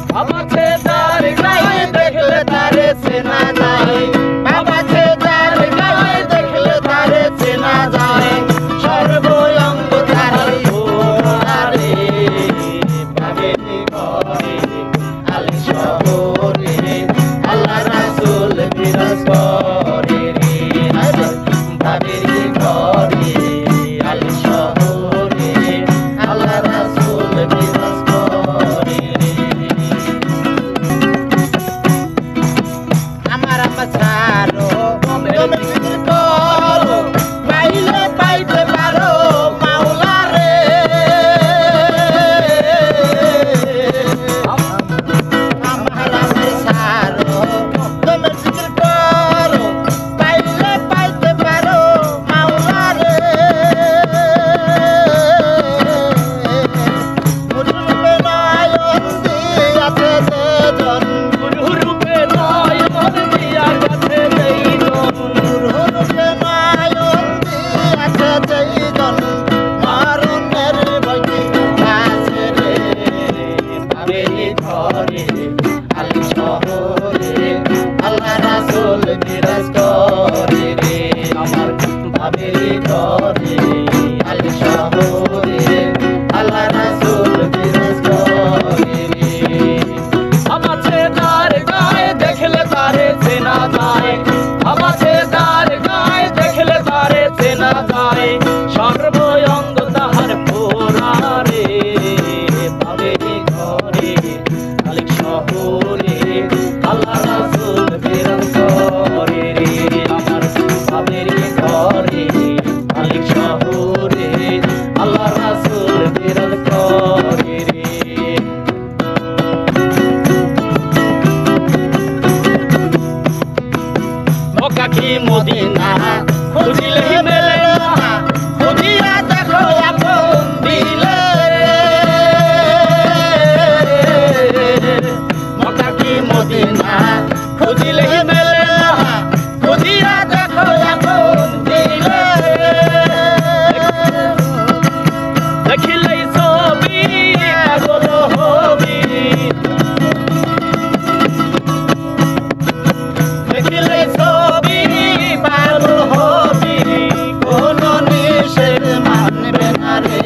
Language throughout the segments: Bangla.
বাবা সে যার গায়ে দেখলে তারে চেনা যায় বাবা সে যার গায়ে দেখলে তারে চেনা যায় সর্বঙ্গ তার ঘোরারে বাবেরি ঘরে আলী শহরে আল্লাহ রাসূল বিরাজ করে রে বাবেরি ঘরে আলী শহরে আল্লাহ রাসূল বিরাজ করে রে আমার আম্মাছারো তুমি জিকির করো পাইলে পাইতে পারো মাওলা রে আমার আম্মাছারো তুমি জিকির করো পাইলে পাইতে পারো মাওলা রে গুরুরূপে নয়ন দিয়াছে যেজন গুরুরূপে নয়ন দিয়াছে যেজন গুরুরূপে নয়ন দিয়াছে যেজন মরণের ভয় আছে রে বাবেরি ঘরে আলী শহরে আল্লাহ রাসূল বিরাজ করে রে আমার বাবেরি ঘরে আলী শহরে আল্লাহ রাসূল বিরাজ করে রে বাবা সে যার গায়ে দেখলে তারে চেনা যায় বাবা সে যার গায়ে দেখলে তারে চেনা যায় সর্বঙ্গ তাহার পোড়া রে বাবেরি ঘরে আলী শহরে আল্লাহ রাসূল বিরাজ করে রে আমার বাবেরি ঘরে আলী শহরে আল্লাহ রাসূল বিরাজ করে রে মক্কা কি মদিনা খুঁজিলে মেলে না খুঁজিয়া দেখো আপন দিলে মক্কা কি মদিনা খুঁজিলে মেলে না খুঁজিয়া দেখো আপন দিলে দেখিলেই ছবি পাগল হবি দেখিলেই ছবি পাগল হবি কোন নিষেধ মানবে না রে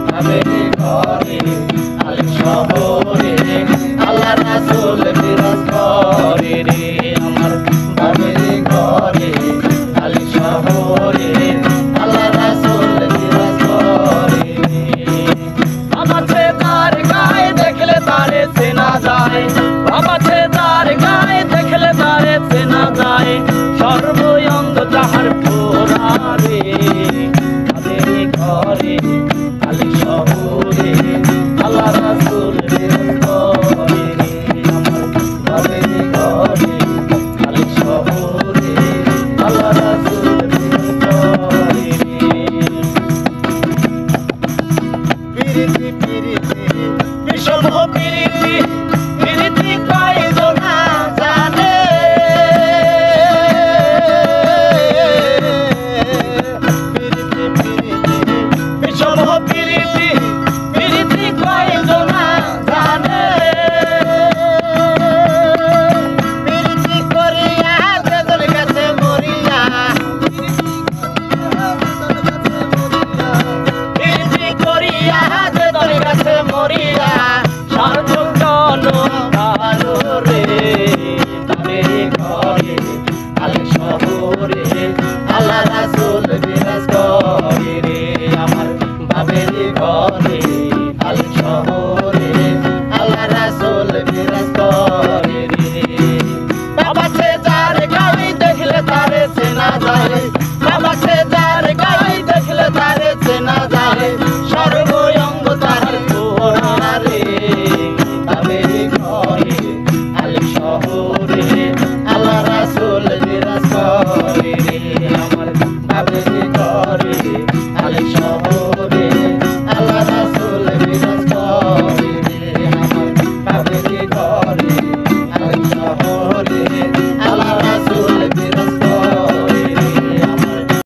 বাবেরি ঘরে আলী শহরে আল্লাহ রাসূল বিরাজ করে রে আমার বাবেরি ঘরে আলী শহরে আল্লাহ রাসূল বিরাজ করে রে বাবা সে যার গায়ে দেখলে তারে চেনা যায় বাবা সে যার গায়ে দেখলে তারে চেনা যায় সর্বঙ্গ তাহার পোড়া রে বাবেরি ঘরে আলী শহরে আল্লাহ রাসূল বিরাজ করে রে আমার বাবেরি ঘরে আলী শহরে আল্লাহ রাসূল বিরাজ করে রে পিরিতি পিরিতি বিষম পিরিতি পিরিতি কয়জন জানে পিরিতি পিরিতি বিষম পিরিতি পিরিতি কয়জন জানে পিরিতি করিয়া যেজন গেছে মরিয়া পিরিতি করিয়া যেজন গেছে মরিয়া সর্বজন কালো রে বাবেরি ঘরে আলী শহরে আল্লাহ রাসূল বিরাজ করে রে আমার বাবেরি ঘরে আলী শহরে আল্লাহ রাসূল বিরাজ করে রে বাবা সে যার গায়ে দেখলে তারে চেনা যায় বাবা সে যার গায়ে দেখলে তারে চেনা যায়